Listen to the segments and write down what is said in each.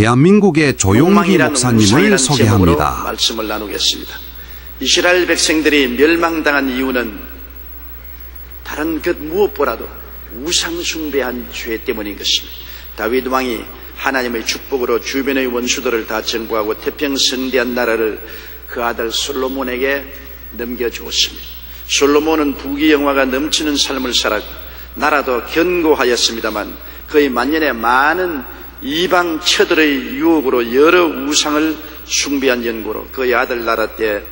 대한민국의 조용기 목사님을 소개합니다. 말씀을 나누겠습니다. 이스라엘 백성들이 멸망당한 이유는 다른 것 무엇보다도 우상 숭배한 죄 때문인 것입니다. 다윗 왕이 하나님의 축복으로 주변의 원수들을 다 정복하고 태평성대한 나라를 그 아들 솔로몬에게 넘겨주었습니다. 솔로몬은 부귀영화가 넘치는 삶을 살았고 나라도 견고하였습니다만 그의 만년에 많은 이방 처들의 유혹으로 여러 우상을 숭배한 연고로 그의 아들 나라 때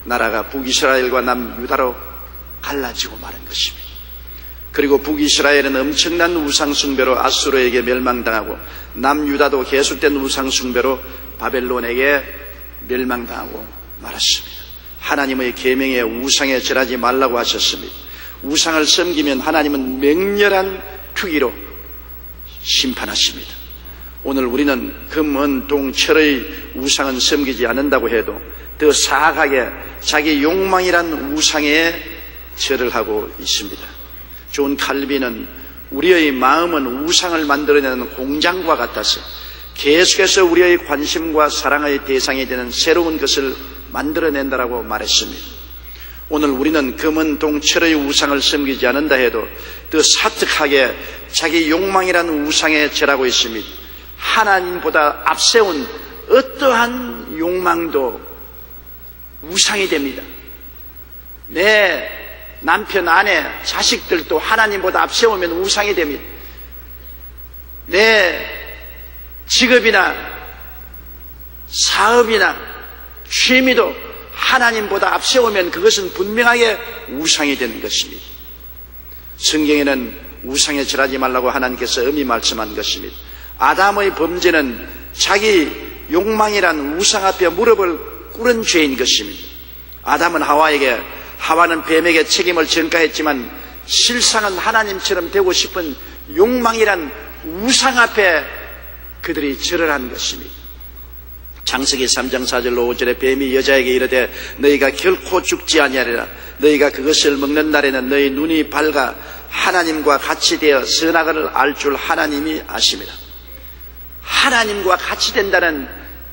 나라가 북이스라엘과 남유다로 갈라지고 마른 것입니다. 그리고 북이스라엘은 엄청난 우상 숭배로 아수르에게 멸망당하고 남유다도 계속된 우상 숭배로 바벨론에게 멸망당하고 말았습니다. 하나님의 계명에 우상에 절하지 말라고 하셨습니다. 우상을 섬기면 하나님은 맹렬한 투기로 심판하십니다. 오늘 우리는 금, 은, 동, 철의 우상은 섬기지 않는다고 해도 더 사악하게 자기 욕망이란 우상에 절을 하고 있습니다. 존 칼빈은 우리의 마음은 우상을 만들어내는 공장과 같아서 계속해서 우리의 관심과 사랑의 대상이 되는 새로운 것을 만들어낸다라고 말했습니다. 오늘 우리는 금, 동, 철의 우상을 섬기지 않는다 해도 더 사특하게 자기 욕망이란 우상에 절하고 있습니다. 하나님보다 앞세운 어떠한 욕망도 우상이 됩니다. 내 남편, 아내, 자식들도 하나님보다 앞세우면 우상이 됩니다. 내 직업이나 사업이나 취미도 하나님보다 앞세우면 그것은 분명하게 우상이 되는 것입니다. 성경에는 우상에 절하지 말라고 하나님께서 엄히 말씀한 것입니다. 아담의 범죄는 자기 욕망이란 우상 앞에 무릎을 꿇은 죄인 것입니다. 아담은 하와는 뱀에게 책임을 전가했지만 실상은 하나님처럼 되고 싶은 욕망이란 우상 앞에 그들이 절을 한 것입니다. 창세기 3장 4절로 5절에 뱀이 여자에게 이르되 너희가 결코 죽지 아니하리라. 너희가 그것을 먹는 날에는 너희 눈이 밝아 하나님과 같이 되어 선악을 알 줄 하나님이 아심이라. 하나님과 같이 된다는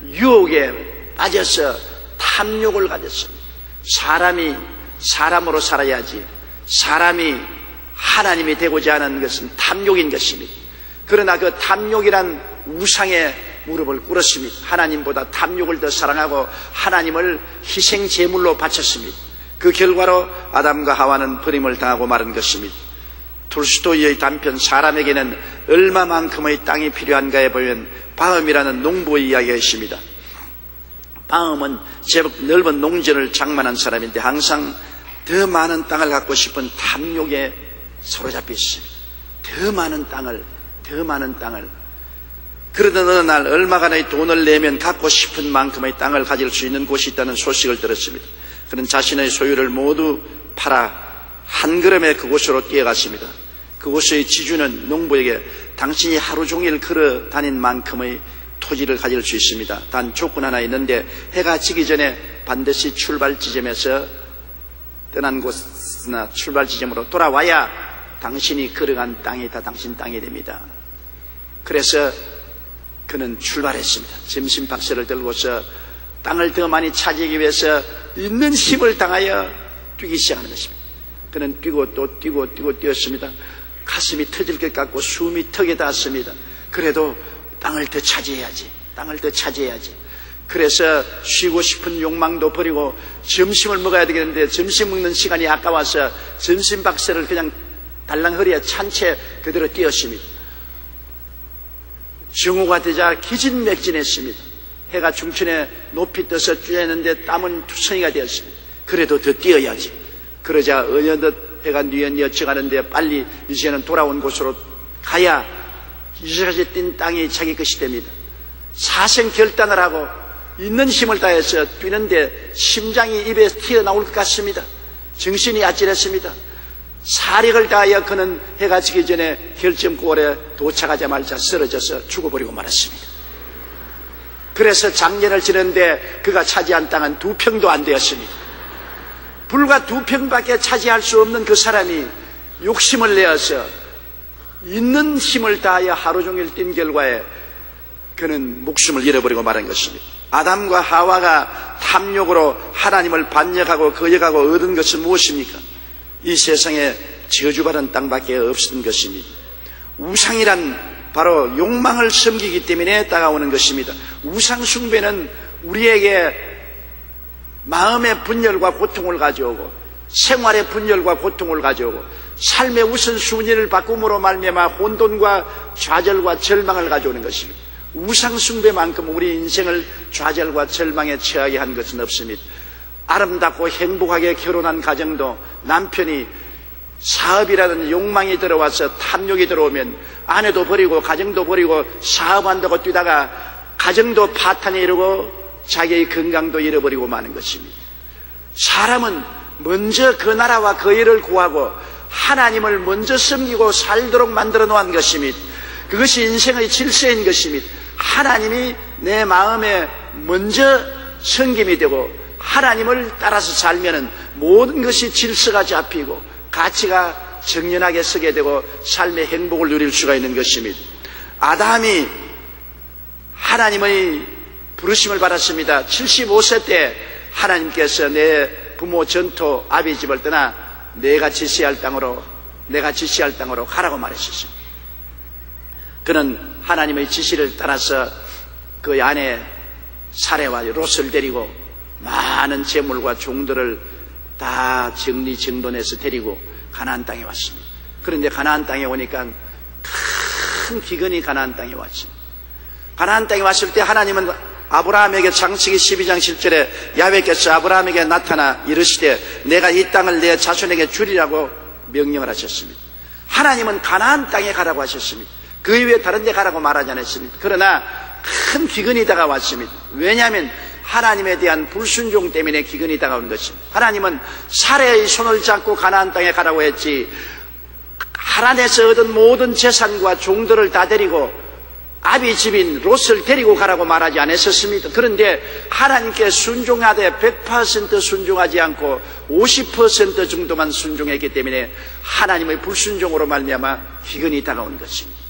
유혹에 빠져서 탐욕을 가졌습니다. 사람이 사람으로 살아야지 사람이 하나님이 되고자 하는 것은 탐욕인 것입니다. 그러나 그 탐욕이란 우상에 무릎을 꿇었습니다. 하나님보다 탐욕을 더 사랑하고 하나님을 희생 제물로 바쳤습니다. 그 결과로 아담과 하와는 버림을 당하고 마른 것입니다. 톨스토이의 단편 사람에게는 얼마만큼의 땅이 필요한가에 보면 바음이라는 농부의 이야기가 있습니다. 바음은 제법 넓은 농전을 장만한 사람인데 항상 더 많은 땅을 갖고 싶은 탐욕에 사로잡혀 있습니다. 더 많은 땅을 그러던 어느 날 얼마간의 돈을 내면 갖고 싶은 만큼의 땅을 가질 수 있는 곳이 있다는 소식을 들었습니다. 그는 자신의 소유를 모두 팔아 한 걸음에 그곳으로 뛰어갔습니다. 그곳의 지주는 농부에게 당신이 하루 종일 걸어 다닌 만큼의 토지를 가질 수 있습니다. 단 조건 하나 있는데 해가 지기 전에 반드시 출발 지점에서 떠난 곳이나 출발 지점으로 돌아와야 당신이 걸어간 땅이 다 당신 땅이 됩니다. 그래서 그는 출발했습니다. 점심 박스를 들고서 땅을 더 많이 차지하기 위해서 있는 힘을 당하여 뛰기 시작하는 것입니다. 그는 뛰고 또 뛰고 뛰었습니다. 가슴이 터질 것 같고 숨이 턱에 닿았습니다. 그래도 땅을 더 차지해야지. 그래서 쉬고 싶은 욕망도 버리고 점심을 먹어야 되겠는데 점심 먹는 시간이 아까워서 점심 박스를 그냥 달랑 허리에 찬 채 그대로 뛰었습니다. 정오가 되자 기진맥진했습니다. 해가 중천에 높이 떠서 뛰었는데 땀은 투성이가 되었습니다. 그래도 더 뛰어야지. 그러자 어느덧 해가 뉘엿뉘엿 가는데 빨리 이제는 돌아온 곳으로 가야 이제까지 뛴 땅이 자기 것이 됩니다. 사생 결단을 하고 있는 힘을 다해서 뛰는데 심장이 입에 튀어나올 것 같습니다. 정신이 아찔했습니다. 사력을 다하여 그는 해가 지기 전에 결점골에 도착하자마자 쓰러져서 죽어버리고 말았습니다. 그래서 장례를 지는데 그가 차지한 땅은 2평도 안 되었습니다. 불과 2평밖에 차지할 수 없는 그 사람이 욕심을 내어서 있는 힘을 다하여 하루 종일 뛴 결과에 그는 목숨을 잃어버리고 말한 것입니다. 아담과 하와가 탐욕으로 하나님을 반역하고 거역하고 얻은 것은 무엇입니까? 이 세상에 저주받은 땅밖에 없었던 것입니다. 우상이란 바로 욕망을 섬기기 때문에 다가오는 것입니다. 우상 숭배는 우리에게 마음의 분열과 고통을 가져오고 생활의 분열과 고통을 가져오고 삶의 우선순위를 바꿈으로 말미암아 혼돈과 좌절과 절망을 가져오는 것입니다. 우상 숭배만큼 우리 인생을 좌절과 절망에 처하게 한 것은 없습니다. 아름답고 행복하게 결혼한 가정도 남편이 사업이라는 욕망이 들어와서 탐욕이 들어오면 아내도 버리고 가정도 버리고 사업한다고 뛰다가 가정도 파탄에 이르고 자기의 건강도 잃어버리고 마는 것입니다. 사람은 먼저 그 나라와 그 일을 구하고 하나님을 먼저 섬기고 살도록 만들어 놓은 것입니다. 그것이 인생의 질서인 것입니다. 하나님이 내 마음에 먼저 섬김이 되고 하나님을 따라서 살면은 모든 것이 질서가 잡히고 가치가 정연하게 서게 되고 삶의 행복을 누릴 수가 있는 것입니다. 아담이 하나님의 부르심을 받았습니다. 75세 때 하나님께서 내 부모 전토 아비 집을 떠나 내가 지시할 땅으로 가라고 말했었습니다. 그는 하나님의 지시를 따라서 그 아내 사레와 롯을 데리고 많은 재물과 종들을 다 정리정돈해서 데리고 가나안 땅에 왔습니다. 그런데 가나안 땅에 오니까 큰 기근이 가나안 땅에 왔습니다. 가나안 땅에 왔을 때 하나님은 아브라함에게 창세기 12장 7절에 야훼께서 아브라함에게 나타나 이르시되 내가 이 땅을 내 자손에게 주리라고 명령을 하셨습니다. 하나님은 가나안 땅에 가라고 하셨습니다. 그 이외에 다른 데 가라고 말하지 않았습니다. 그러나 큰 기근이 다가왔습니다. 왜냐하면 하나님에 대한 불순종 때문에 기근이 다가오는 것입니다. 하나님은 사레의 손을 잡고 가나안 땅에 가라고 했지 하란에서 얻은 모든 재산과 종들을 다 데리고 아비 집인 롯을 데리고 가라고 말하지 않았었습니다. 그런데 하나님께 순종하되 100% 순종하지 않고 50% 정도만 순종했기 때문에 하나님의 불순종으로 말미암아 기근이 다가온 것입니다.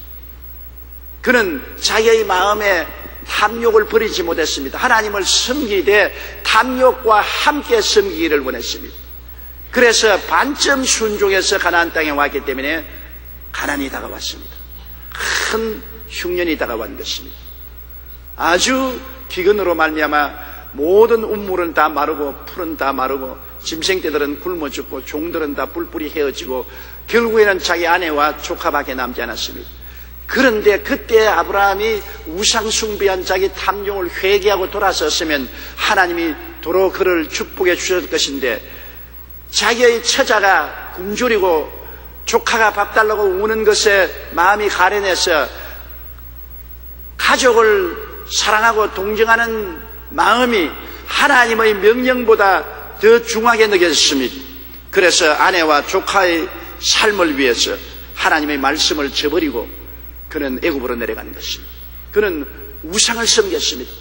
그는 자기의 마음에 탐욕을 버리지 못했습니다. 하나님을 섬기되 탐욕과 함께 섬기기를 원했습니다. 그래서 반쯤 순종해서 가나안 땅에 왔기 때문에 가난이 다가왔습니다. 큰 흉년이 다가온 것입니다. 아주 기근으로 말미암아 모든 운물은 다 마르고 풀은 다 마르고 짐승떼들은 굶어 죽고 종들은 다 뿔뿔이 헤어지고 결국에는 자기 아내와 조카밖에 남지 않았습니다. 그런데 그때 아브라함이 우상 숭배한 자기 탐욕을 회개하고 돌아섰으면 하나님이 도로 그를 축복해 주셨을 것인데 자기의 처자가 굶주리고 조카가 밥 달라고 우는 것에 마음이 가련해서 가족을 사랑하고 동정하는 마음이 하나님의 명령보다 더 중하게 느껴졌습니다. 그래서 아내와 조카의 삶을 위해서 하나님의 말씀을 저버리고 그는 애굽으로 내려간 것입니다. 그는 우상을 섬겼습니다.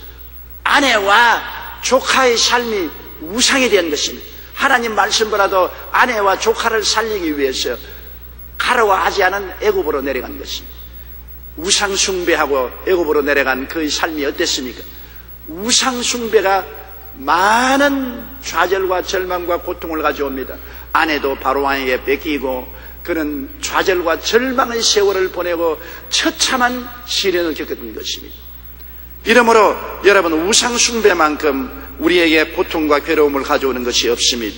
아내와 조카의 삶이 우상이 된 것입니다. 하나님 말씀보다도 아내와 조카를 살리기 위해서 가라워하지 않은 애굽으로 내려간 것입니다. 우상 숭배하고 애굽으로 내려간 그의 삶이 어땠습니까? 우상 숭배가 많은 좌절과 절망과 고통을 가져옵니다. 아내도 바로왕에게 뺏기고 그는 좌절과 절망의 세월을 보내고 처참한 시련을 겪었던 것입니다. 이러므로 여러분 우상 숭배만큼 우리에게 고통과 괴로움을 가져오는 것이 없습니다.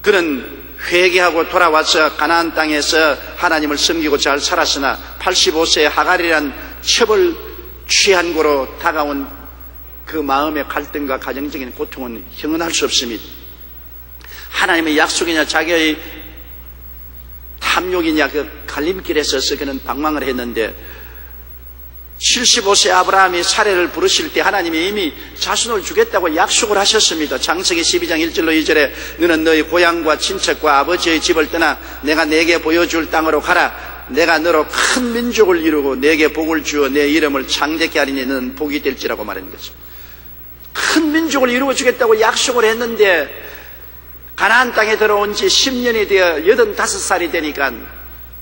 그는 회개하고 돌아와서 가나안 땅에서 하나님을 섬기고 잘 살았으나 85세의 하갈이란 첩을 취한 고로 다가온 그 마음의 갈등과 가정적인 고통은 형언할 수 없습니다. 하나님의 약속이냐 자기의 탐욕이냐 그 갈림길에 서서 그는 방황을 했는데 75세 아브라함이 사례를 부르실 때 하나님이 이미 자손을 주겠다고 약속을 하셨습니다. 창세기 12장 1절로 2절에 너는 너희 고향과 친척과 아버지의 집을 떠나 내가 내게 보여줄 땅으로 가라. 내가 너로 큰 민족을 이루고 내게 복을 주어 내 이름을 창대케 하리니 너는 복이 될지라고 말하는 거죠. 큰 민족을 이루어 주겠다고 약속을 했는데 가나안 땅에 들어온 지 10년이 되어 85살이 되니까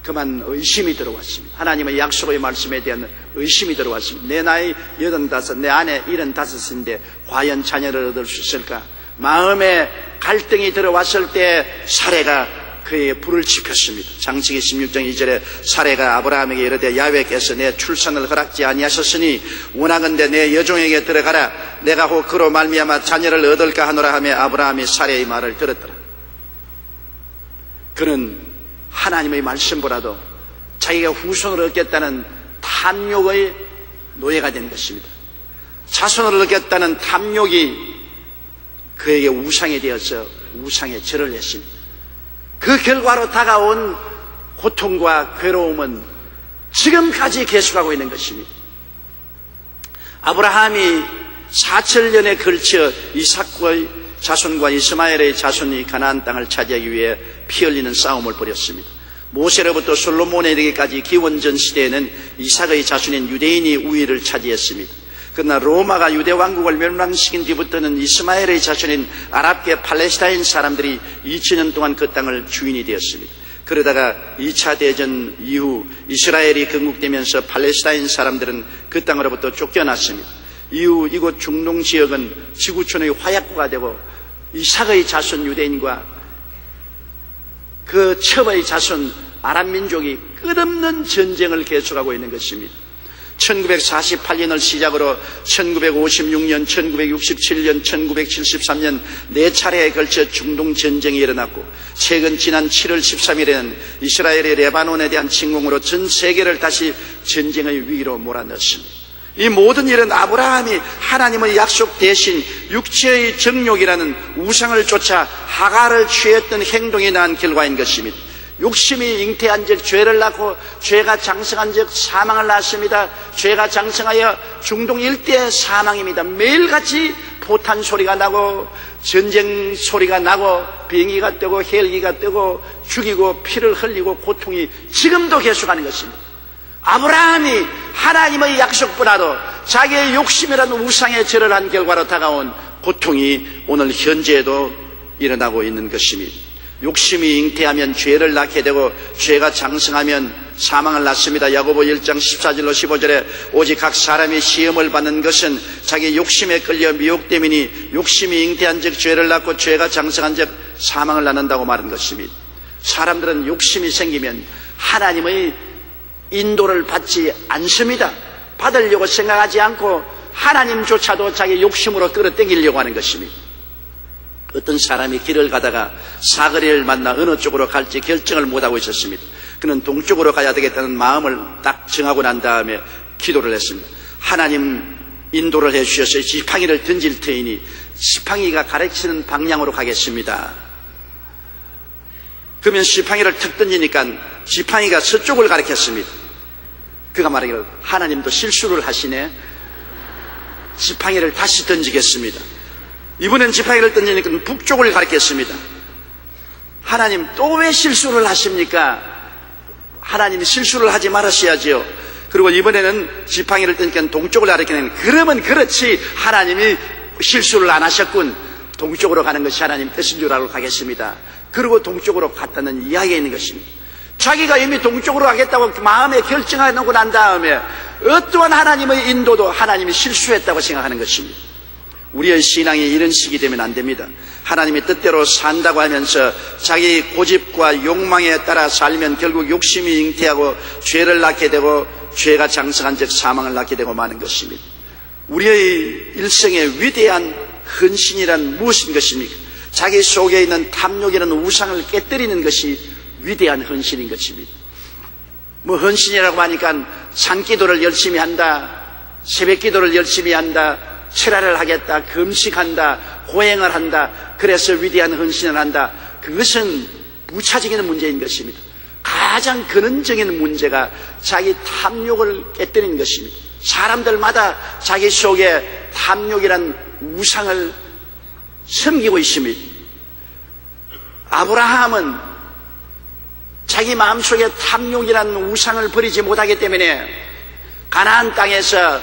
그만 의심이 들어왔습니다. 하나님의 약속의 말씀에 대한 의심이 들어왔습니다. 내 나이 85, 내 아내 75인데 과연 자녀를 얻을 수 있을까? 마음에 갈등이 들어왔을 때 사레가 그의 불을 지폈습니다. 창세기 16장 2절에 사레가 아브라함에게 이르되 야훼께서 내 출산을 허락지 아니하셨으니 원하건대 내 여종에게 들어가라. 내가 혹 그로 말미암아 자녀를 얻을까 하노라 하며 아브라함이 사레의 말을 들었더라. 그는 하나님의 말씀보다도 자기가 후손을 얻겠다는 탐욕의 노예가 된 것입니다. 자손을 얻겠다는 탐욕이 그에게 우상이 되어서 우상에 절을 했습니다. 그 결과로 다가온 고통과 괴로움은 지금까지 계속하고 있는 것입니다. 아브라함이 4천년에 걸쳐 이삭과의 자손과 이스마엘의 자손이 가나안 땅을 차지하기 위해 피 흘리는 싸움을 벌였습니다. 모세로부터 솔로몬에 이르기까지 기원전 시대에는 이삭의 자손인 유대인이 우위를 차지했습니다. 그러나 로마가 유대 왕국을 멸망시킨 뒤부터는 이스마엘의 자손인 아랍계 팔레스타인 사람들이 2000년 동안 그 땅을 주인이 되었습니다. 그러다가 2차 대전 이후 이스라엘이 건국되면서 팔레스타인 사람들은 그 땅으로부터 쫓겨났습니다. 이후 이곳 중동 지역은 지구촌의 화약고가 되고 이삭의 자손 유대인과 그 첩의 자손 아랍 민족이 끝없는 전쟁을 계속하고 있는 것입니다. 1948년을 시작으로 1956년, 1967년, 1973년 4차례에 걸쳐 중동 전쟁이 일어났고 최근 지난 7월 13일에는 이스라엘의 레바논에 대한 침공으로 전 세계를 다시 전쟁의 위기로 몰아넣었습니다. 이 모든 일은 아브라함이 하나님의 약속 대신 육체의 정욕이라는 우상을 쫓아 하가를 취했던 행동이 낳은 결과인 것입니다. 욕심이 잉태한 즉 죄를 낳고 죄가 장성한 즉 사망을 낳습니다. 죄가 장성하여 중동 일대의 사망입니다. 매일같이 포탄 소리가 나고 전쟁 소리가 나고 비행기가 뜨고 헬기가 뜨고 죽이고 피를 흘리고 고통이 지금도 계속하는 것입니다. 아브라함이 하나님의 약속보다도 자기의 욕심이라는 우상에 절을 한 결과로 다가온 고통이 오늘 현재에도 일어나고 있는 것입니다. 욕심이 잉태하면 죄를 낳게 되고 죄가 장성하면 사망을 낳습니다. 야고보 1장 14절로 15절에 오직 각 사람이 시험을 받는 것은 자기 욕심에 끌려 미혹됨이니 욕심이 잉태한 즉 죄를 낳고 죄가 장성한 즉 사망을 낳는다고 말한 것입니다. 사람들은 욕심이 생기면 하나님의 인도를 받지 않습니다. 받으려고 생각하지 않고 하나님조차도 자기 욕심으로 끌어당기려고 하는 것입니다. 어떤 사람이 길을 가다가 사거리를 만나 어느 쪽으로 갈지 결정을 못하고 있었습니다. 그는 동쪽으로 가야 되겠다는 마음을 딱 정하고 난 다음에 기도를 했습니다. 하나님 인도를 해주셔서 지팡이를 던질 테이니 지팡이가 가르치는 방향으로 가겠습니다. 그러면 지팡이를 툭 던지니까 지팡이가 서쪽을 가리켰습니다. 그가 말하기를 하나님도 실수를 하시네. 지팡이를 다시 던지겠습니다. 이번엔 지팡이를 던지니까 북쪽을 가리켰습니다. 하나님 또 왜 실수를 하십니까? 하나님이 실수를 하지 말으셔야지요. 그리고 이번에는 지팡이를 던지니까 동쪽을 가리키는, 그러면 그렇지 하나님이 실수를 안 하셨군. 동쪽으로 가는 것이 하나님 뜻인 줄 알고 가겠습니다. 그리고 동쪽으로 갔다는 이야기가 있는 것입니다. 자기가 이미 동쪽으로 가겠다고 마음에 결정하고 난 다음에 어떠한 하나님의 인도도 하나님이 실수했다고 생각하는 것입니다. 우리의 신앙이 이런 식이 되면 안 됩니다. 하나님의 뜻대로 산다고 하면서 자기 고집과 욕망에 따라 살면 결국 욕심이 잉태하고 죄를 낳게 되고 죄가 장성한 즉 사망을 낳게 되고 마는 것입니다. 우리의 일생의 위대한 헌신이란 무엇인 것입니까? 자기 속에 있는 탐욕이라는 우상을 깨뜨리는 것이 위대한 헌신인 것입니다. 뭐 헌신이라고 하니까 산기도를 열심히 한다, 새벽기도를 열심히 한다, 철야를 하겠다, 금식한다, 고행을 한다, 그래서 위대한 헌신을 한다. 그것은 부차적인 문제인 것입니다. 가장 근원적인 문제가 자기 탐욕을 깨뜨리는 것입니다. 사람들마다 자기 속에 탐욕이란 우상을 섬기고 있습니다. 아브라함은 자기 마음속에 탐욕이라는 우상을 버리지 못하기 때문에 가나안 땅에서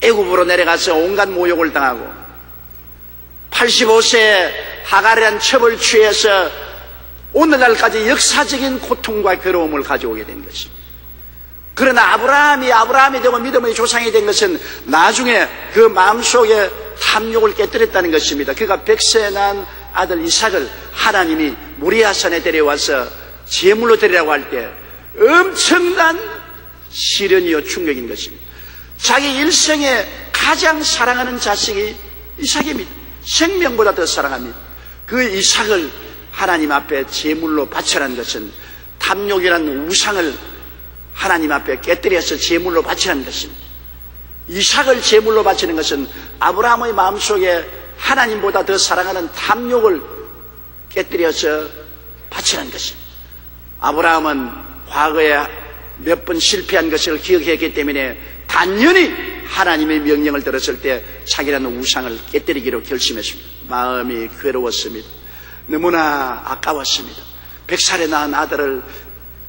애굽으로 내려가서 온갖 모욕을 당하고 85세에 하갈이라는 첩을 취해서 오늘날까지 역사적인 고통과 괴로움을 가져오게 된 것입니다. 그러나 아브라함이 되고 믿음의 조상이 된 것은 나중에 그 마음속에 탐욕을 깨뜨렸다는 것입니다. 그가 100세에 낳은 아들 이삭을 하나님이 모리아산에 데려와서 제물로 드리라고 할 때 엄청난 시련이요 충격인 것입니다. 자기 일생에 가장 사랑하는 자식이 이삭입니다. 생명보다 더 사랑합니다. 그 이삭을 하나님 앞에 제물로 바치라는 것은 탐욕이라는 우상을 하나님 앞에 깨뜨려서 제물로 바치라는 것입니다. 이삭을 제물로 바치는 것은 아브라함의 마음속에 하나님보다 더 사랑하는 탐욕을 깨뜨려서 바치라는 것입니다. 아브라함은 과거에 몇 번 실패한 것을 기억했기 때문에 단연히 하나님의 명령을 들었을 때 자기라는 우상을 깨뜨리기로 결심했습니다. 마음이 괴로웠습니다. 너무나 아까웠습니다. 100살에 낳은 아들을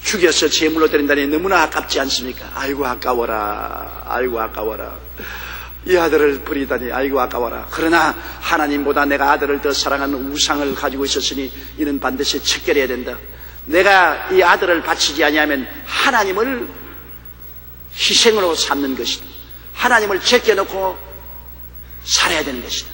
죽여서 제물로 드린다니 너무나 아깝지 않습니까? 아이고 아까워라, 아이고 아까워라. 이 아들을 버리다니 아이고 아까워라. 그러나 하나님보다 내가 아들을 더 사랑하는 우상을 가지고 있었으니 이는 반드시 척결해야 된다. 내가 이 아들을 바치지 아니하면 하나님을 희생으로 삼는 것이다. 하나님을 제껴놓고 살아야 되는 것이다.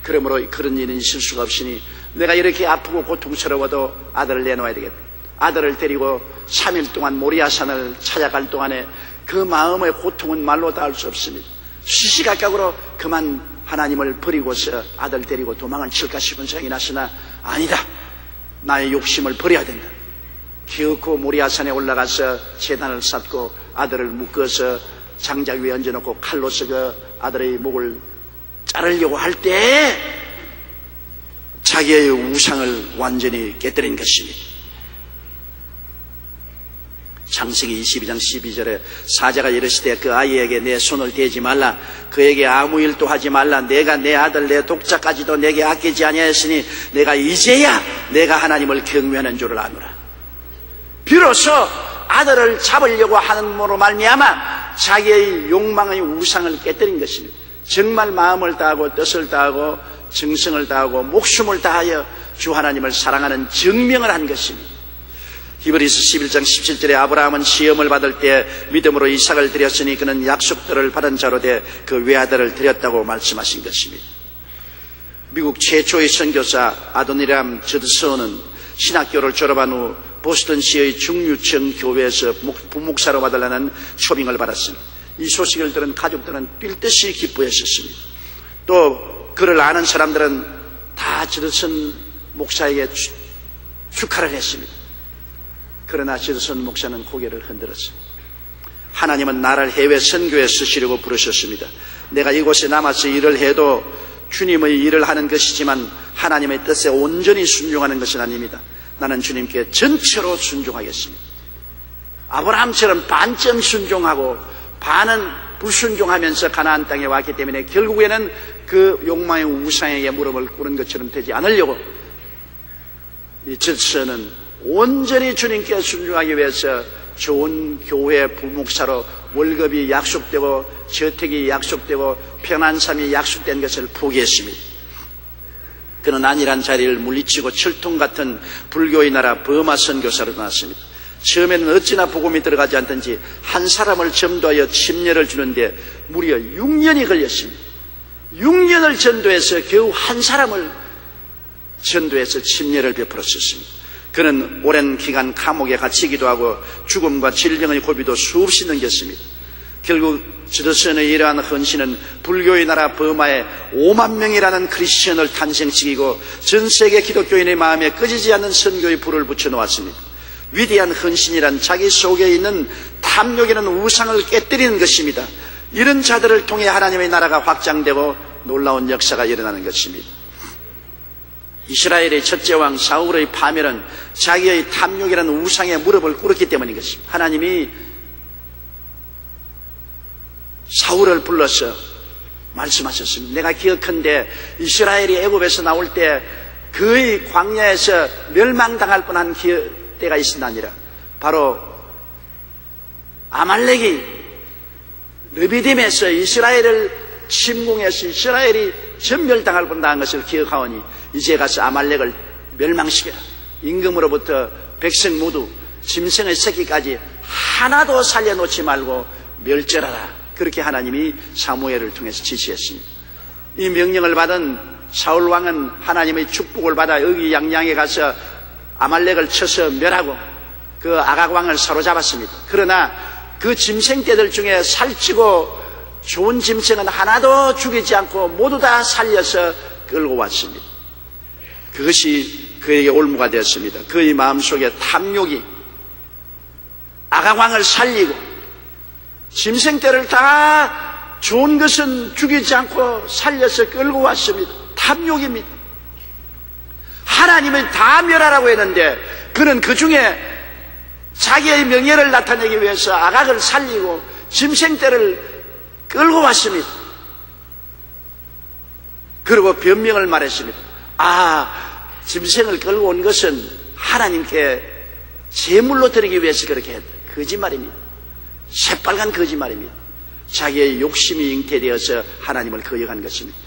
그러므로 그런 일은 있을 수가 없으니 내가 이렇게 아프고 고통스러워도 아들을 내놓아야 되겠다. 아들을 데리고 3일 동안 모리아산을 찾아갈 동안에 그 마음의 고통은 말로 다 할 수 없습니다. 시시각각으로 그만 하나님을 버리고서 아들 데리고 도망을 칠까 싶은 생각이 났으나 아니다. 나의 욕심을 버려야 된다. 기어코 모리아산에 올라가서 제단을 쌓고 아들을 묶어서 장작 위에 얹어놓고 칼로서 그 아들의 목을 자르려고 할 때 자기의 우상을 완전히 깨뜨린 것입니다. 창세기 22장 12절에 사자가 이르시되 그 아이에게 내 손을 대지 말라. 그에게 아무 일도 하지 말라. 내가 내 아들 내 독자까지도 내게 아끼지 아니하였으니 내가 이제야 내가 하나님을 경외하는 줄을 아노라. 비로소 아들을 잡으려고 하는 모로 말미암아 자기의 욕망의 우상을 깨뜨린 것입니다. 정말 마음을 다하고 뜻을 다하고 정성을 다하고 목숨을 다하여 주 하나님을 사랑하는 증명을 한 것입니다. 히브리서 11장 17절에 아브라함은 시험을 받을 때 믿음으로 이삭을 드렸으니 그는 약속들을 받은 자로 돼 그 외아들을 드렸다고 말씀하신 것입니다. 미국 최초의 선교사 아도니람 저드슨은 신학교를 졸업한 후 보스턴시의 중류층 교회에서 부목사로 받으려는 초빙을 받았습니다. 이 소식을 들은 가족들은 뛸 듯이 기뻐했었습니다. 또 그를 아는 사람들은 다 저드슨 목사에게 축하를 했습니다. 그러나 저드슨 목사는 고개를 흔들었습니다. 하나님은 나를 해외 선교에 쓰시려고 부르셨습니다. 내가 이곳에 남아서 일을 해도 주님의 일을 하는 것이지만 하나님의 뜻에 온전히 순종하는 것은 아닙니다. 나는 주님께 전체로 순종하겠습니다. 아브라함처럼 반쯤 순종하고 반은 불순종하면서 가나안 땅에 왔기 때문에 결국에는 그 욕망의 우상에게 무릎을 꿇은 것처럼 되지 않으려고 이 저드슨은 온전히 주님께 순종하기 위해서 좋은 교회 부목사로 월급이 약속되고 저택이 약속되고 편한 삶이 약속된 것을 포기했습니다. 그는 안일한 자리를 물리치고 철통 같은 불교의 나라 버마 선교사로 나왔습니다. 처음에는 어찌나 복음이 들어가지 않든지 한 사람을 전도하여 침례를 주는데 무려 6년이 걸렸습니다. 6년을 전도해서 겨우 한 사람을 전도해서 침례를 베풀었습니다. 그는 오랜 기간 감옥에 갇히기도 하고 죽음과 질병의 고비도 수없이 넘겼습니다. 결국 저드슨의 이러한 헌신은 불교의 나라 버마에 5만 명이라는 크리스천을 탄생시키고 전 세계 기독교인의 마음에 꺼지지 않는 선교의 불을 붙여놓았습니다. 위대한 헌신이란 자기 속에 있는 탐욕이라는 우상을 깨뜨리는 것입니다. 이런 자들을 통해 하나님의 나라가 확장되고 놀라운 역사가 일어나는 것입니다. 이스라엘의 첫째 왕 사울의 파멸은 자기의 탐욕이라는 우상에 무릎을 꿇었기 때문인 것입니다. 하나님이 사울을 불러서 말씀하셨습니다. 내가 기억한데 이스라엘이 애굽에서 나올 때 거의 광야에서 멸망당할 뻔한 때가 있었나니라. 바로 아말렉이 르비딤에서 이스라엘을 침공해서 이스라엘이 전멸당할 뻔한 것을 기억하오니 이제 가서 아말렉을 멸망시켜라. 임금으로부터 백성 모두 짐승의 새끼까지 하나도 살려놓지 말고 멸절하라. 그렇게 하나님이 사무엘을 통해서 지시했습니다. 이 명령을 받은 사울 왕은 하나님의 축복을 받아 여기 양양에 가서 아말렉을 쳐서 멸하고 그 아각 왕을 사로잡았습니다. 그러나 그 짐승떼들 중에 살찌고 좋은 짐승은 하나도 죽이지 않고 모두 다 살려서 끌고 왔습니다. 그것이 그에게 올무가 되었습니다. 그의 마음속에 탐욕이 아각 왕을 살리고 짐승떼를 다 좋은 것은 죽이지 않고 살려서 끌고 왔습니다. 탐욕입니다. 하나님은 다 멸하라고 했는데 그는 그 중에 자기의 명예를 나타내기 위해서 아각을 살리고 짐승떼를 끌고 왔습니다. 그리고 변명을 말했습니다. 짐승을 끌고 온 것은 하나님께 제물로 드리기 위해서 그렇게 했다. 거짓말입니다. 새빨간 거짓말입니다. 자기의 욕심이 잉태되어서 하나님을 거역한 것입니다.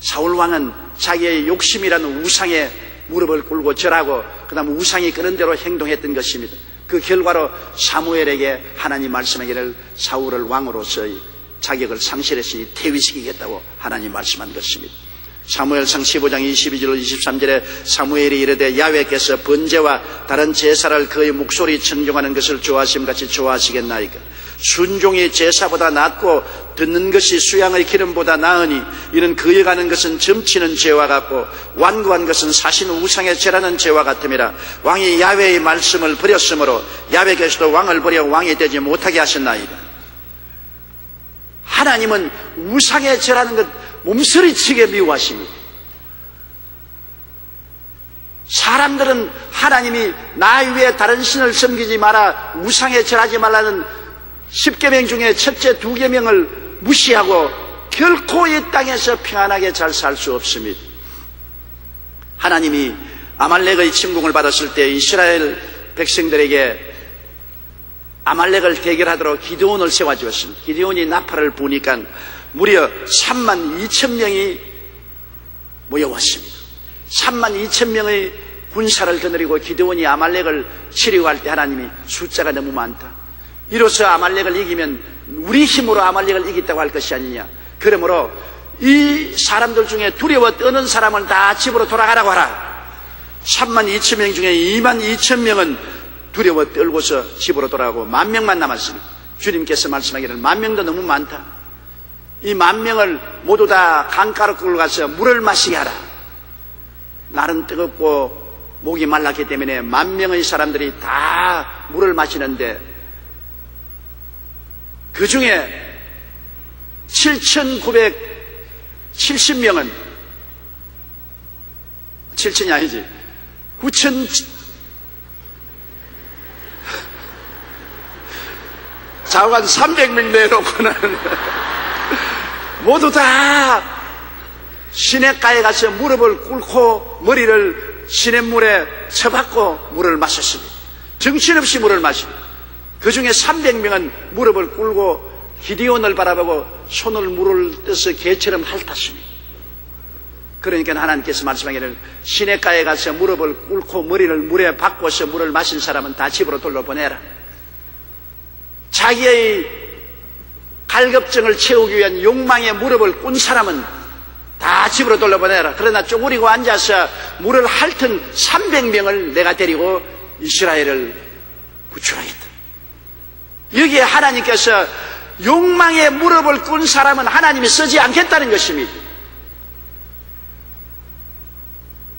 사울왕은 자기의 욕심이라는 우상에 무릎을 꿇고 절하고 그 다음 우상이 그런 대로 행동했던 것입니다. 그 결과로 사무엘에게 하나님 말씀하기를 사울을 왕으로서의 자격을 상실했으니 퇴위시키겠다고 하나님 말씀한 것입니다. 사무엘상 15장 22절 23절에 사무엘이 이르되 야훼께서 번제와 다른 제사를 그의 목소리 청종하는 것을 좋아하심같이 좋아하시겠나이까. 순종이 제사보다 낫고 듣는 것이 수양의 기름보다 나으니 이는 거역하는 것은 점치는 죄와 같고 완고한 것은 사신 우상의 죄라는 죄와 같음이라. 왕이 야훼의 말씀을 버렸으므로 야훼께서도 왕을 버려 왕이 되지 못하게 하셨나이다. 하나님은 우상의 죄라는 것 몸서리치게 미워하십니다. 사람들은 하나님이 나 위에 다른 신을 섬기지 마라, 우상에 절하지 말라는 10계명 중에 첫째 2계명을 무시하고 결코 이 땅에서 평안하게 잘 살 수 없습니다. 하나님이 아말렉의 침공을 받았을 때 이스라엘 백성들에게 아말렉을 대결하도록 기드온을 세워주었습니다. 기드온이 나팔을 부니까 무려 32,000명이 모여왔습니다. 32,000명의 군사를 거느리고 기드온이 아말렉을 치려고 할 때 하나님이 숫자가 너무 많다. 이로써 아말렉을 이기면 우리 힘으로 아말렉을 이겼다고 할 것이 아니냐. 그러므로 이 사람들 중에 두려워 떠는 사람은 다 집으로 돌아가라고 하라. 32,000명 중에 22,000명은 두려워 떨고서 집으로 돌아가고 10,000명만 남았습니다. 주님께서 말씀하기를 10,000명도 너무 많다. 이 10,000명을 모두 다 강가로 끌고 가서 물을 마시게 하라. 날은 뜨겁고 목이 말랐기 때문에 10,000명의 사람들이 다 물을 마시는데 그 중에 7,970명은 7,000이 아니지 9,000 좌우간 300명 내놓고는 모두 다 시냇가에 가서 무릎을 꿇고 머리를 시냇물에 쳐박고 물을 마셨습니다. 정신없이 물을 마십니다. 그 중에 300명은 무릎을 꿇고 기드온을 바라보고 손을 물을 떠서 개처럼 핥았습니다. 그러니까 하나님께서 말씀하기를 시냇가에 가서 무릎을 꿇고 머리를 물에 박고서 물을 마신 사람은 다 집으로 돌려보내라. 자기의 갈급증을 채우기 위한 욕망에 무릎을 꾼 사람은 다 집으로 돌려보내라. 그러나 쪼그리고 앉아서 물을 핥은 300명을 내가 데리고 이스라엘을 구출하겠다. 여기에 하나님께서 욕망에 무릎을 꾼 사람은 하나님이 쓰지 않겠다는 것입니다.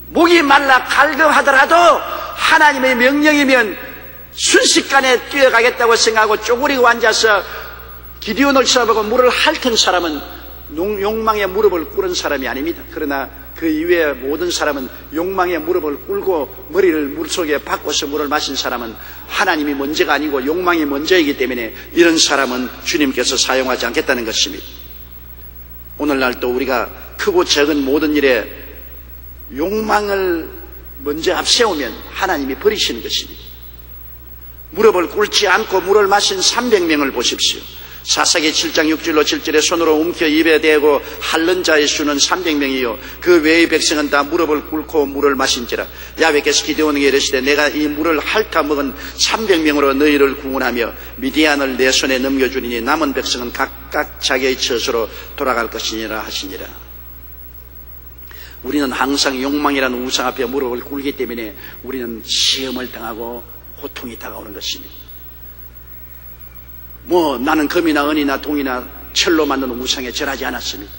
목이 말라 갈급하더라도 하나님의 명령이면 순식간에 뛰어가겠다고 생각하고 쪼그리고 앉아서 기드온을 쳐다보고 물을 핥은 사람은 욕망에 무릎을 꿇은 사람이 아닙니다. 그러나 그 이외의 모든 사람은 욕망에 무릎을 꿇고 머리를 물속에 박고서 물을 마신 사람은 하나님이 먼저가 아니고 욕망이 먼저이기 때문에 이런 사람은 주님께서 사용하지 않겠다는 것입니다. 오늘날 또 우리가 크고 작은 모든 일에 욕망을 먼저 앞세우면 하나님이 버리시는 것입니다. 무릎을 꿇지 않고 물을 마신 300명을 보십시오. 사사기 7장 6절로 7절에 손으로 움켜 입에 대고 핥는 자의 수는 300명이요 그 외의 백성은 다 무릎을 꿇고 물을 마신지라. 야훼께서 기드온에게 이르시되 내가 이 물을 핥아 먹은 300명으로 너희를 구원하며 미디안을 내 손에 넘겨주리니 남은 백성은 각각 자기의 처소로 돌아갈 것이니라 하시니라. 우리는 항상 욕망이라는 우상 앞에 무릎을 꿇기 때문에 우리는 시험을 당하고 고통이 다가오는 것입니다. 나는 금이나 은이나 동이나 철로 만든 우상에 절하지 않았습니다.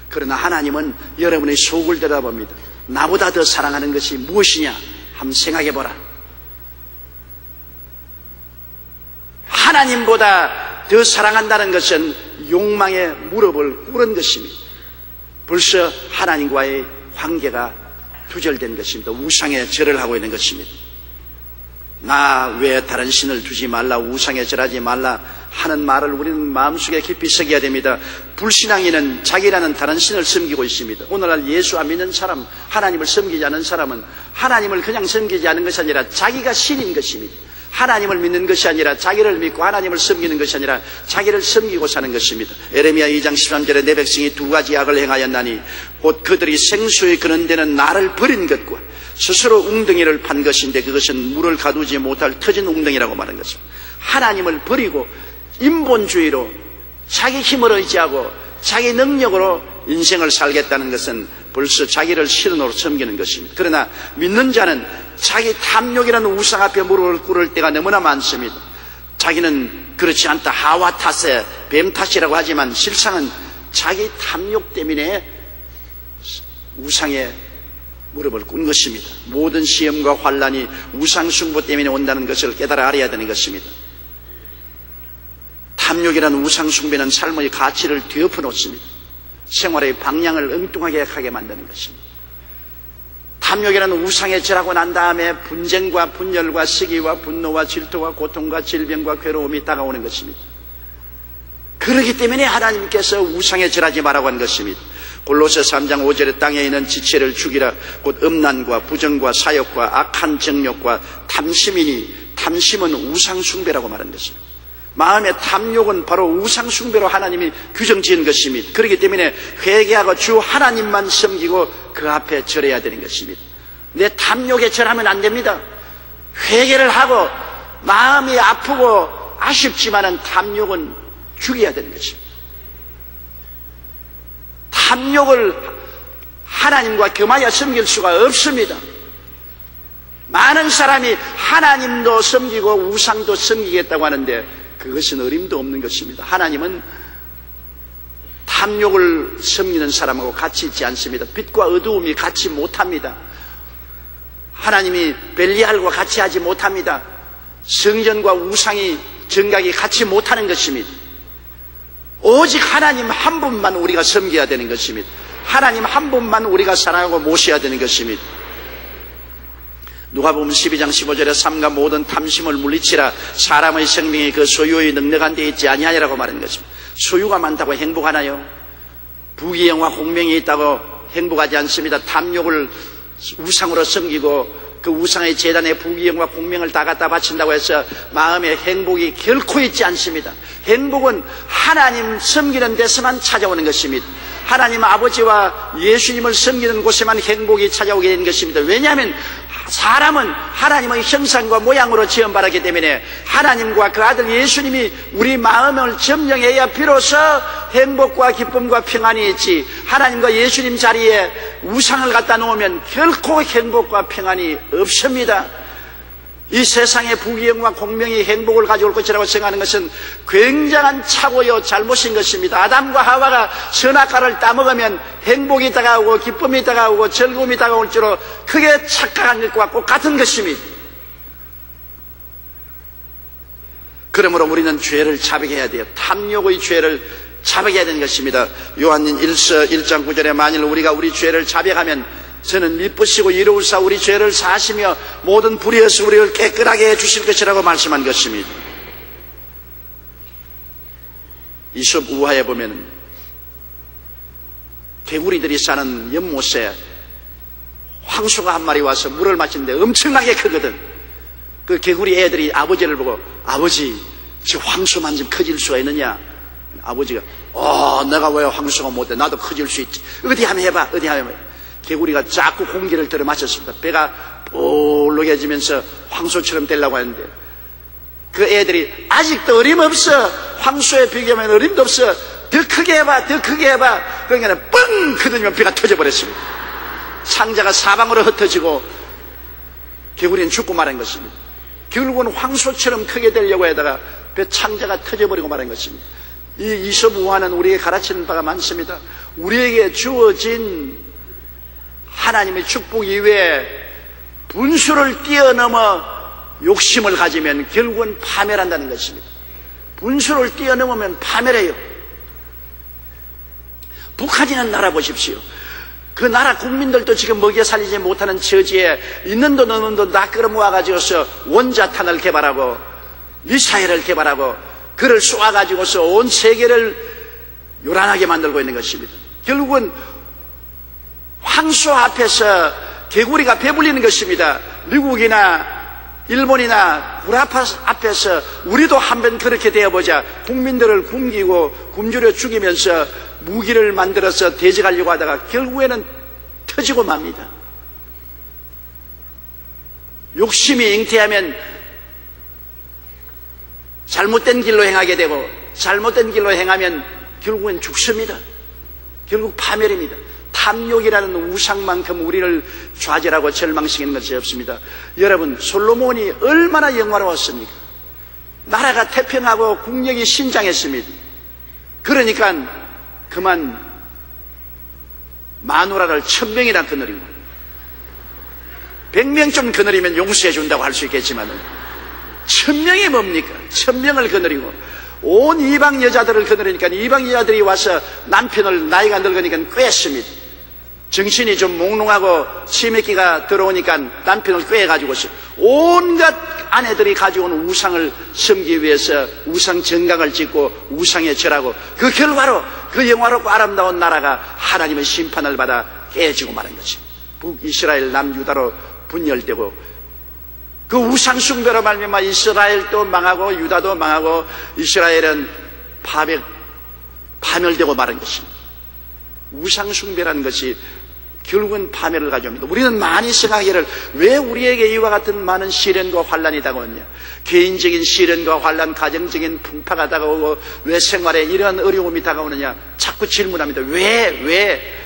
그러나 하나님은 여러분의 속을 들여다봅니다. 나보다 더 사랑하는 것이 무엇이냐 한번 생각해보라. 하나님보다 더 사랑한다는 것은 욕망에 무릎을 꿇은 것입니다. 벌써 하나님과의 관계가 두절된 것입니다. 우상에 절을 하고 있는 것입니다. 나 외에 다른 신을 두지 말라, 우상에 절하지 말라 하는 말을 우리는 마음속에 깊이 새겨야 됩니다. 불신앙인은 자기라는 다른 신을 섬기고 있습니다. 오늘날 예수 안 믿는 사람, 하나님을 섬기지 않은 사람은 하나님을 그냥 섬기지 않은 것이 아니라 자기가 신인 것입니다. 하나님을 믿는 것이 아니라 자기를 믿고 하나님을 섬기는 것이 아니라 자기를 섬기고 사는 것입니다. 에레미야 2장 13절에 내 백성이 두 가지 악을 행하였나니 곧 그들이 생수에 그는 데는 나를 버린 것과 스스로 웅덩이를 판 것인데 그것은 물을 가두지 못할 터진 웅덩이라고 말한 것입니다. 하나님을 버리고 인본주의로 자기 힘을 의지하고 자기 능력으로 인생을 살겠다는 것은 벌써 자기를 신으로 섬기는 것입니다. 그러나 믿는 자는 자기 탐욕이라는 우상 앞에 무릎을 꿇을 때가 너무나 많습니다. 자기는 그렇지 않다, 하와 탓에 뱀 탓이라고 하지만 실상은 자기 탐욕 때문에 우상에 무릎을 꿇은 것입니다. 모든 시험과 환난이 우상 숭배 때문에 온다는 것을 깨달아 알아야 되는 것입니다. 탐욕이라는 우상 숭배는 삶의 가치를 뒤엎어 놓습니다. 생활의 방향을 엉뚱하게 하게 만드는 것입니다. 탐욕이라는 우상에 절하고 난 다음에 분쟁과 분열과 시기와 분노와 질투와 고통과 질병과 괴로움이 다가오는 것입니다. 그렇기 때문에 하나님께서 우상에 절하지 말라고 한 것입니다. 골로새 3장 5절에 땅에 있는 지체를 죽이라. 곧 음란과 부정과 사욕과 악한 정욕과 탐심이니 탐심은 우상 숭배라고 말한 것입니다. 마음의 탐욕은 바로 우상 숭배로 하나님이 규정 지은 것입니다. 그렇기 때문에 회개하고 주 하나님만 섬기고 그 앞에 절해야 되는 것입니다. 내 탐욕에 절하면 안 됩니다. 회개를 하고 마음이 아프고 아쉽지만은 탐욕은 죽여야 되는 것입니다. 탐욕을 하나님과 겸하여 섬길 수가 없습니다. 많은 사람이 하나님도 섬기고 우상도 섬기겠다고 하는데 그것은 어림도 없는 것입니다. 하나님은 탐욕을 섬기는 사람하고 같이 있지 않습니다. 빛과 어두움이 같이 못합니다. 하나님이 벨리알과 같이 하지 못합니다. 성전과 우상이 정각이 같이 못하는 것입니다. 오직 하나님 한 분만 우리가 섬겨야 되는 것입니다. 하나님 한 분만 우리가 사랑하고 모셔야 되는 것입니다. 누가복음 12장 15절에 삼가 모든 탐심을 물리치라. 사람의 생명이 그 소유의 능력한 데 있지 아니하니라고 말하는 것입니다. 소유가 많다고 행복하나요? 부귀영화 공명이 있다고 행복하지 않습니다. 탐욕을 우상으로 섬기고 그 우상의 제단에 부귀영화 공명을 다 갖다 바친다고 해서 마음의 행복이 결코 있지 않습니다. 행복은 하나님 섬기는 데서만 찾아오는 것입니다. 하나님 아버지와 예수님을 섬기는 곳에만 행복이 찾아오게 되는 것입니다. 왜냐하면 사람은 하나님의 형상과 모양으로 지음받았기 때문에 하나님과 그 아들 예수님이 우리 마음을 점령해야 비로소 행복과 기쁨과 평안이 있지, 하나님과 예수님 자리에 우상을 갖다 놓으면 결코 행복과 평안이 없습니다. 이 세상의 부귀영화 공명이 행복을 가져올 것이라고 생각하는 것은 굉장한 착오요 잘못인 것입니다. 아담과 하와가 선악과를 따먹으면 행복이 다가오고 기쁨이 다가오고 즐거움이 다가올 줄로 크게 착각한 것과 똑같은 것입니다. 그러므로 우리는 죄를 자백해야 돼요. 탐욕의 죄를 자백해야 되는 것입니다. 요한인 1장 9절에 만일 우리가 우리 죄를 자백하면 저는 미쁘시고 이로우사 우리 죄를 사하시며 모든 불의에서 우리를 깨끗하게 해주실 것이라고 말씀한 것입니다. 이솝 우화에 보면 개구리들이 사는 연못에 황소가 한 마리 와서 물을 마시는데 엄청나게 크거든. 그 개구리 애들이 아버지를 보고 아버지 저 황소만 좀 커질 수가 있느냐, 아버지가 내가 왜 황소가 못돼? 나도 커질 수 있지. 어디 한번 해봐. 어디 한번 해봐. 개구리가 자꾸 공기를 들어 마셨습니다. 배가 볼록해지면서 황소처럼 되려고 하는데 그 애들이 아직도 어림없어. 황소에 비교하면 어림도 없어. 더 크게 해봐. 더 크게 해봐. 그러니까 뻥 크더니만 배가 터져버렸습니다. 창자가 사방으로 흩어지고 개구리는 죽고 말한 것입니다. 결국은 황소처럼 크게 되려고 하다가 배 창자가 터져버리고 말한 것입니다. 이 이솝우화는 우리에게 가르치는 바가 많습니다. 우리에게 주어진 하나님의 축복 이외에 분수를 뛰어넘어 욕심을 가지면 결국은 파멸한다는 것입니다. 분수를 뛰어넘으면 파멸해요. 북한이라는 나라 보십시오. 그 나라 국민들도 지금 먹여 살리지 못하는 처지에 있는 돈 없는 돈 다 끌어모아가지고서 원자탄을 개발하고 미사일을 개발하고 그를 쏘아가지고서 온 세계를 요란하게 만들고 있는 것입니다. 결국은 황소 앞에서 개구리가 배불리는 것입니다. 미국이나 일본이나 구라파 앞에서 우리도 한번 그렇게 되어보자. 국민들을 굶기고 굶주려 죽이면서 무기를 만들어서 대적하려고 하다가 결국에는 터지고 맙니다. 욕심이 잉태하면 잘못된 길로 행하게 되고 잘못된 길로 행하면 결국은 죽습니다. 결국 파멸입니다. 탐욕이라는 우상만큼 우리를 좌절하고 절망시키는 것이 없습니다. 여러분, 솔로몬이 얼마나 영화로웠습니까? 나라가 태평하고 국력이 신장했습니다. 그러니까 그만 마누라를 1000명이나 거느리고 100명 좀 거느리면 용서해 준다고 할 수 있겠지만 1000명이 뭡니까? 1000명을 거느리고 온 이방 여자들을 거느리니까 이방 여자들이 와서 남편을 나이가 늙으니까 꿰습니다. 정신이 좀 몽롱하고 치매기가 들어오니까 남편을 꿰가지고서 온갖 아내들이 가져온 우상을 섬기기 위해서 우상 정각을 짓고 우상에 절하고 그 결과로 그 영화롭고 아름다운 나라가 하나님의 심판을 받아 깨지고 마는 것입니다. 북이스라엘 남유다로 분열되고 그 우상 숭배로 말미암아 이스라엘도 망하고 유다도 망하고 이스라엘은 파멸되고 마는 것입니다. 우상 숭배라는 것이 결국은 파멸을 가져옵니다. 우리는 많이 생각하기를 왜 우리에게 이와 같은 많은 시련과 환란이 다가오냐. 개인적인 시련과 환란, 가정적인 풍파가 다가오고 왜 생활에 이런 어려움이 다가오느냐 자꾸 질문합니다. 왜?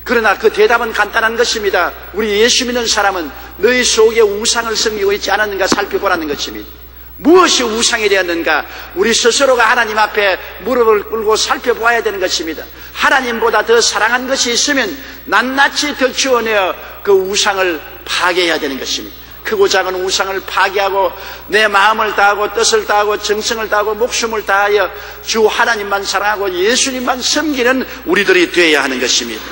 그러나 그 대답은 간단한 것입니다. 우리 예수 믿는 사람은 너희 속에 우상을 섬기고 있지 않았는가 살펴보라는 것입니다. 무엇이 우상이 되었는가? 우리 스스로가 하나님 앞에 무릎을 꿇고 살펴보아야 되는 것입니다. 하나님보다 더 사랑한 것이 있으면 낱낱이 더 지어내어 그 우상을 파괴해야 되는 것입니다. 크고 작은 우상을 파괴하고 내 마음을 다하고 뜻을 다하고 정성을 다하고 목숨을 다하여 주 하나님만 사랑하고 예수님만 섬기는 우리들이 되어야 하는 것입니다.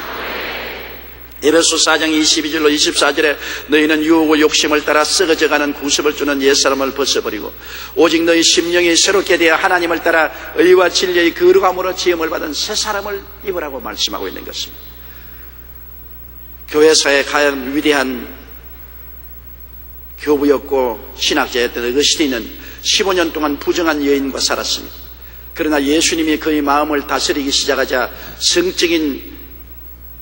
에베소 4장 22절로 24절에 너희는 유혹과 욕심을 따라 썩어져가는 구습을 주는 옛사람을 벗어버리고 오직 너희 심령이 새롭게 되어 하나님을 따라 의와 진리의 거룩함으로 지음을 받은 새 사람을 입으라고 말씀하고 있는 것입니다. 교회사에 가장 위대한 교부였고 신학자였던 어거스틴은 15년 동안 부정한 여인과 살았습니다. 그러나 예수님이 그의 마음을 다스리기 시작하자 성적인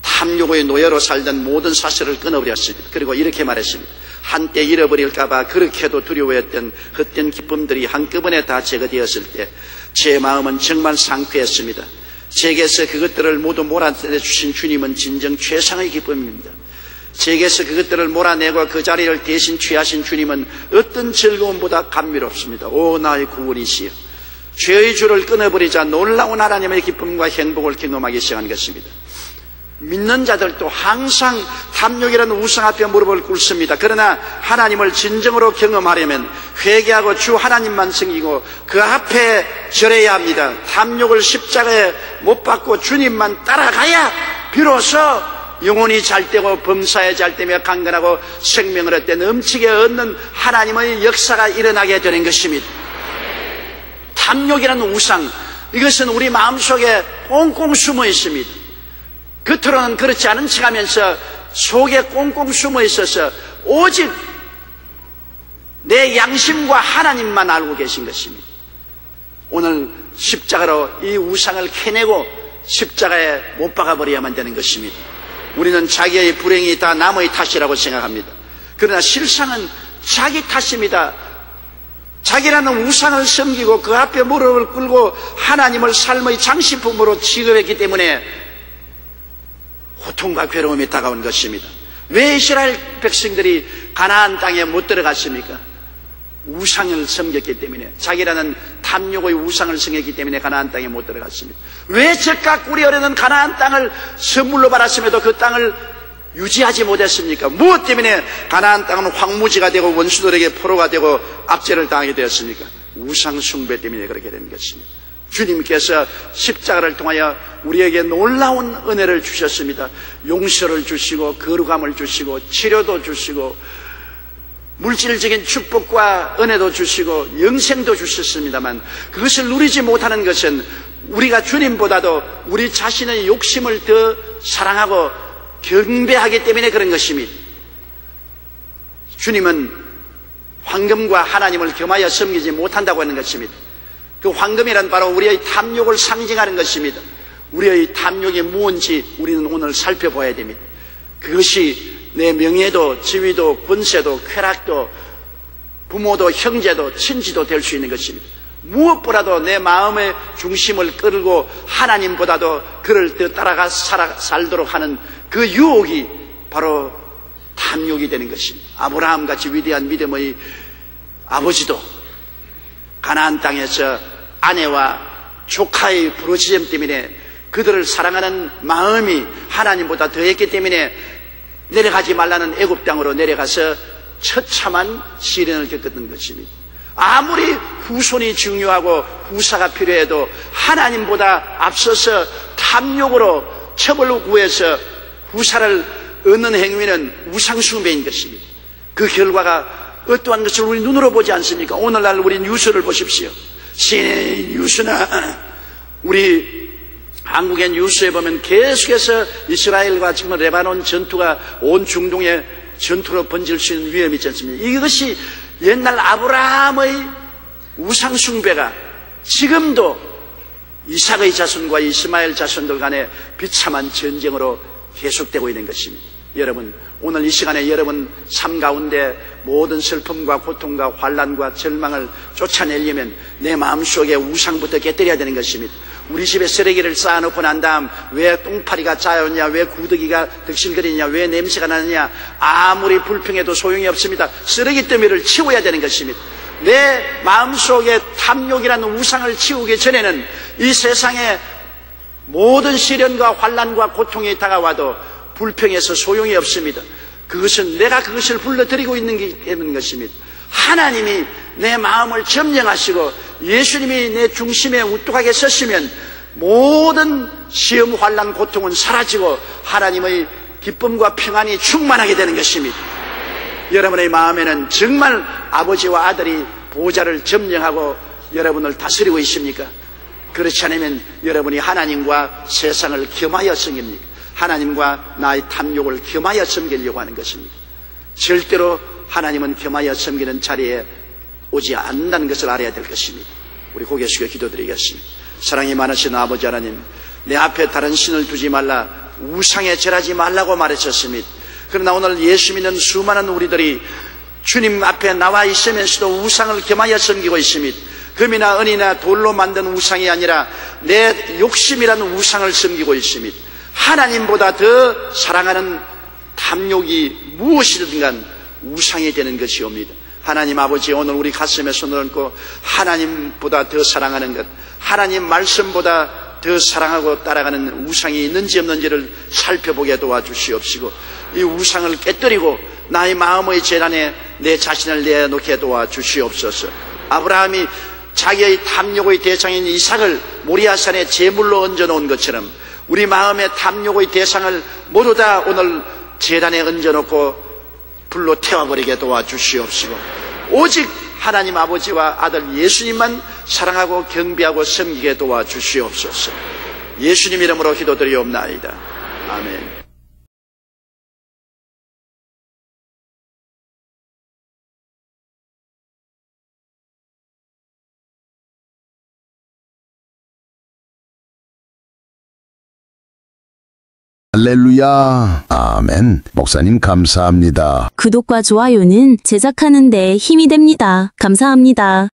탐욕의 노예로 살던 모든 사슬을 끊어버렸습니다. 그리고 이렇게 말했습니다. 한때 잃어버릴까봐 그렇게도 두려워했던 헛된 기쁨들이 한꺼번에 다 제거되었을 때 제 마음은 정말 상쾌했습니다. 제게서 그것들을 모두 몰아내주신 주님은 진정 최상의 기쁨입니다. 제게서 그것들을 몰아내고 그 자리를 대신 취하신 주님은 어떤 즐거움보다 감미롭습니다. 오 나의 구원이시여, 죄의 줄을 끊어버리자 놀라운 하나님의 기쁨과 행복을 경험하기 시작한 것입니다. 믿는 자들도 항상 탐욕이라는 우상 앞에 무릎을 꿇습니다. 그러나 하나님을 진정으로 경험하려면 회개하고 주 하나님만 섬기고 그 앞에 절해야 합니다. 탐욕을 십자가에 못 박고 주님만 따라가야 비로소 영혼이 잘되고 범사에 잘되며 강건하고 생명을 얻되 넘치게 얻는 하나님의 역사가 일어나게 되는 것입니다. 탐욕이라는 우상, 이것은 우리 마음속에 꽁꽁 숨어 있습니다. 겉으로는 그렇지 않은 척하면서 속에 꽁꽁 숨어 있어서 오직 내 양심과 하나님만 알고 계신 것입니다. 오늘 십자가로 이 우상을 캐내고 십자가에 못 박아버려야만 되는 것입니다. 우리는 자기의 불행이 다 남의 탓이라고 생각합니다. 그러나 실상은 자기 탓입니다. 자기라는 우상을 섬기고 그 앞에 무릎을 꿇고 하나님을 삶의 장식품으로 취급했기 때문에 고통과 괴로움이 다가온 것입니다. 왜 이스라엘 백성들이 가나안 땅에 못 들어갔습니까? 우상을 섬겼기 때문에, 자기라는 탐욕의 우상을 섬겼기 때문에 가나안 땅에 못 들어갔습니다. 왜 젖과 꿀이 흐르는 가나안 땅을 선물로 받았음에도 그 땅을 유지하지 못했습니까? 무엇 때문에 가나안 땅은 황무지가 되고 원수들에게 포로가 되고 압제를 당하게 되었습니까? 우상 숭배 때문에 그렇게 된 것입니다. 주님께서 십자가를 통하여 우리에게 놀라운 은혜를 주셨습니다. 용서를 주시고 거룩함을 주시고 치료도 주시고 물질적인 축복과 은혜도 주시고 영생도 주셨습니다만, 그것을 누리지 못하는 것은 우리가 주님보다도 우리 자신의 욕심을 더 사랑하고 경배하기 때문에 그런 것입니다. 주님은 황금과 하나님을 겸하여 섬기지 못한다고 하는 것입니다. 그 황금이란 바로 우리의 탐욕을 상징하는 것입니다. 우리의 탐욕이 무엇인지 우리는 오늘 살펴봐야 됩니다. 그것이 내 명예도 지위도 권세도 쾌락도 부모도 형제도 친지도 될 수 있는 것입니다. 무엇보다도 내 마음의 중심을 끌고 하나님보다도 그를 더 따라가 살도록 하는 그 유혹이 바로 탐욕이 되는 것입니다. 아브라함같이 위대한 믿음의 아버지도 가나안 땅에서 아내와 조카의 부르짖음 때문에 그들을 사랑하는 마음이 하나님보다 더했기 때문에 내려가지 말라는 애굽 땅으로 내려가서 처참한 시련을 겪었던 것입니다. 아무리 후손이 중요하고 후사가 필요해도 하나님보다 앞서서 탐욕으로 첩을 구해서 후사를 얻는 행위는 우상숭배인 것입니다. 그 결과가 어떠한 것을 우리 눈으로 보지 않습니까? 오늘날 우리 뉴스를 보십시오. CNN 뉴스나 우리 한국의 뉴스에 보면 계속해서 이스라엘과 지금 레바논 전투가 온 중동에 전투로 번질 수 있는 위험이 있지 않습니까? 이것이 옛날 아브라함의 우상숭배가 지금도 이삭의 자손과 이스마엘 자손들 간의 비참한 전쟁으로 계속되고 있는 것입니다. 여러분, 오늘 이 시간에 여러분 삶 가운데 모든 슬픔과 고통과 환난과 절망을 쫓아내려면 내 마음속에 우상부터 깨뜨려야 되는 것입니다. 우리 집에 쓰레기를 쌓아놓고 난 다음 왜 똥파리가 짜였냐, 왜 구더기가 득실거리냐, 왜 냄새가 나느냐, 아무리 불평해도 소용이 없습니다. 쓰레기 더미를 치워야 되는 것입니다. 내 마음속에 탐욕이라는 우상을 치우기 전에는 이 세상에 모든 시련과 환난과 고통이 다가와도 불평해서 소용이 없습니다. 그것은 내가 그것을 불러들이고 있는 것입니다. 하나님이 내 마음을 점령하시고 예수님이 내 중심에 우뚝하게 서시면 모든 시험, 환난, 고통은 사라지고 하나님의 기쁨과 평안이 충만하게 되는 것입니다. 여러분의 마음에는 정말 아버지와 아들이 보좌를 점령하고 여러분을 다스리고 있습니까? 그렇지 않으면 여러분이 하나님과 세상을 겸하여 섬깁니까? 하나님과 나의 탐욕을 겸하여 섬기려고 하는 것입니다. 절대로 하나님은 겸하여 섬기는 자리에 오지 않는다는 것을 알아야 될 것입니다. 우리 고개 숙여 기도드리겠습니다. 사랑이 많으신 아버지 하나님, 내 앞에 다른 신을 두지 말라, 우상에 절하지 말라고 말하셨습니다. 그러나 오늘 예수 믿는 수많은 우리들이 주님 앞에 나와 있으면서도 우상을 겸하여 섬기고 있습니다. 금이나 은이나 돌로 만든 우상이 아니라 내 욕심이라는 우상을 섬기고 있습니다. 하나님보다 더 사랑하는 탐욕이 무엇이든 간 우상이 되는 것이옵니다. 하나님 아버지, 오늘 우리 가슴에 손을 얹고 하나님보다 더 사랑하는 것, 하나님 말씀보다 더 사랑하고 따라가는 우상이 있는지 없는지를 살펴보게 도와주시옵시고, 이 우상을 깨뜨리고 나의 마음의 재단에 내 자신을 내놓게 도와주시옵소서. 아브라함이 자기의 탐욕의 대상인 이삭을 모리아산에 제물로 얹어놓은 것처럼 우리 마음의 탐욕의 대상을 모두 다 오늘 제단에 얹어놓고 불로 태워버리게 도와주시옵시고, 오직 하나님 아버지와 아들 예수님만 사랑하고 경배하고 섬기게 도와주시옵소서. 예수님 이름으로 기도드리옵나이다. 아멘. 할렐루야. 아멘. 목사님 감사합니다. 구독과 좋아요는 제작하는 데 힘이 됩니다. 감사합니다.